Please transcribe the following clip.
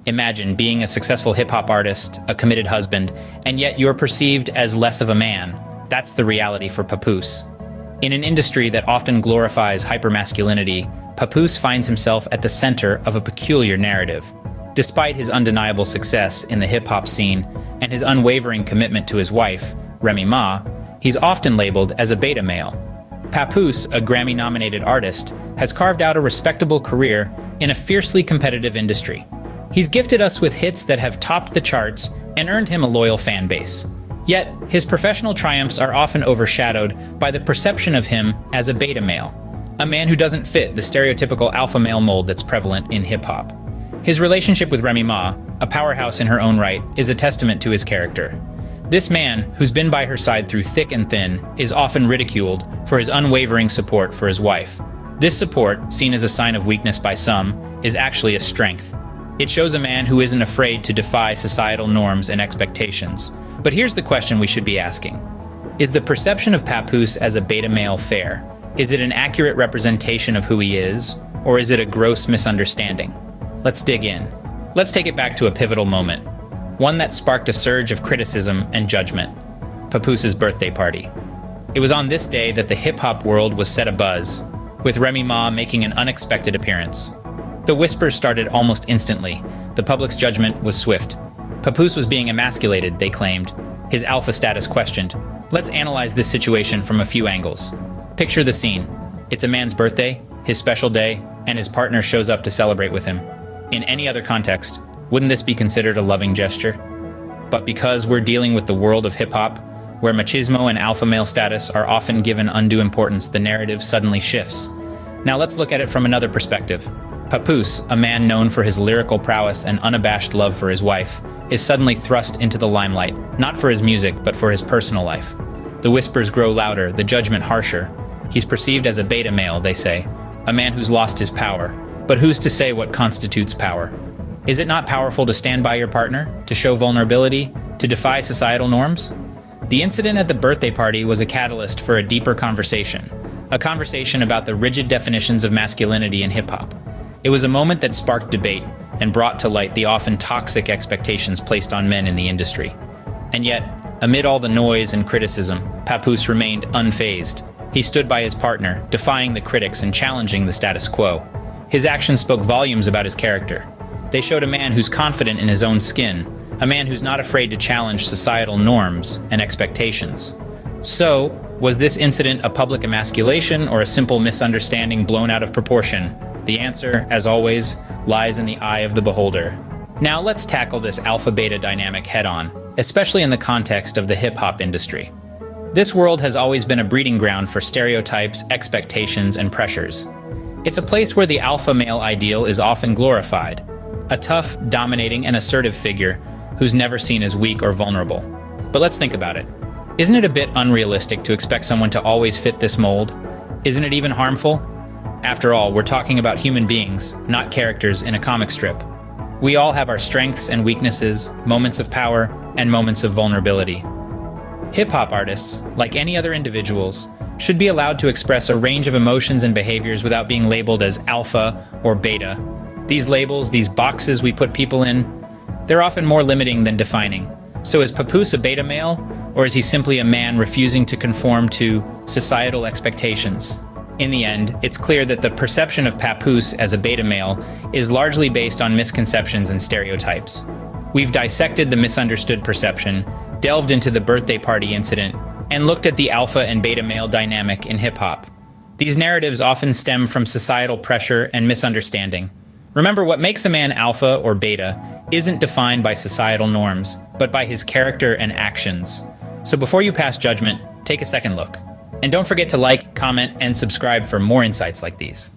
Imagine being a successful hip-hop artist, a committed husband, and yet you're perceived as less of a man. That's the reality for Papoose. In an industry that often glorifies hypermasculinity, Papoose finds himself at the center of a peculiar narrative. Despite his undeniable success in the hip-hop scene and his unwavering commitment to his wife, Remy Ma, he's often labeled as a beta male. Papoose, a Grammy-nominated artist, has carved out a respectable career in a fiercely competitive industry. He's gifted us with hits that have topped the charts and earned him a loyal fan base. Yet, his professional triumphs are often overshadowed by the perception of him as a beta male, a man who doesn't fit the stereotypical alpha male mold that's prevalent in hip-hop. His relationship with Remy Ma, a powerhouse in her own right, is a testament to his character. This man, who's been by her side through thick and thin, is often ridiculed for his unwavering support for his wife. This support, seen as a sign of weakness by some, is actually a strength. It shows a man who isn't afraid to defy societal norms and expectations. But here's the question we should be asking. Is the perception of Papoose as a beta male fair? Is it an accurate representation of who he is, or is it a gross misunderstanding? Let's dig in. Let's take it back to a pivotal moment, one that sparked a surge of criticism and judgment: Papoose's birthday party. It was on this day that the hip-hop world was set abuzz, with Remy Ma making an unexpected appearance. The whispers started almost instantly. The public's judgment was swift. Papoose was being emasculated, they claimed, his alpha status questioned. Let's analyze this situation from a few angles. Picture the scene. It's a man's birthday, his special day, and his partner shows up to celebrate with him. In any other context, wouldn't this be considered a loving gesture? But because we're dealing with the world of hip-hop, where machismo and alpha male status are often given undue importance, the narrative suddenly shifts. Now let's look at it from another perspective. Papoose, a man known for his lyrical prowess and unabashed love for his wife, is suddenly thrust into the limelight, not for his music, but for his personal life. The whispers grow louder, the judgment harsher. He's perceived as a beta male, they say, a man who's lost his power. But who's to say what constitutes power? Is it not powerful to stand by your partner, to show vulnerability, to defy societal norms? The incident at the birthday party was a catalyst for a deeper conversation, a conversation about the rigid definitions of masculinity in hip-hop. It was a moment that sparked debate and brought to light the often toxic expectations placed on men in the industry. And yet, amid all the noise and criticism, Papoose remained unfazed. He stood by his partner, defying the critics and challenging the status quo. His actions spoke volumes about his character. They showed a man who's confident in his own skin, a man who's not afraid to challenge societal norms and expectations. So, was this incident a public emasculation or a simple misunderstanding blown out of proportion? The answer, as always, lies in the eye of the beholder. Now let's tackle this alpha-beta dynamic head-on, especially in the context of the hip-hop industry. This world has always been a breeding ground for stereotypes, expectations, and pressures. It's a place where the alpha male ideal is often glorified, a tough, dominating, and assertive figure who's never seen as weak or vulnerable. But let's think about it. Isn't it a bit unrealistic to expect someone to always fit this mold? Isn't it even harmful? After all, we're talking about human beings, not characters in a comic strip. We all have our strengths and weaknesses, moments of power, and moments of vulnerability. Hip-hop artists, like any other individuals, should be allowed to express a range of emotions and behaviors without being labeled as alpha or beta. These labels, these boxes we put people in, they're often more limiting than defining. So is Papoose a beta male, or is he simply a man refusing to conform to societal expectations? In the end, it's clear that the perception of Papoose as a beta male is largely based on misconceptions and stereotypes. We've dissected the misunderstood perception, delved into the birthday party incident, and looked at the alpha and beta male dynamic in hip-hop. These narratives often stem from societal pressure and misunderstanding. Remember, what makes a man alpha or beta isn't defined by societal norms, but by his character and actions. So before you pass judgment, take a second look. And don't forget to like, comment, and subscribe for more insights like these.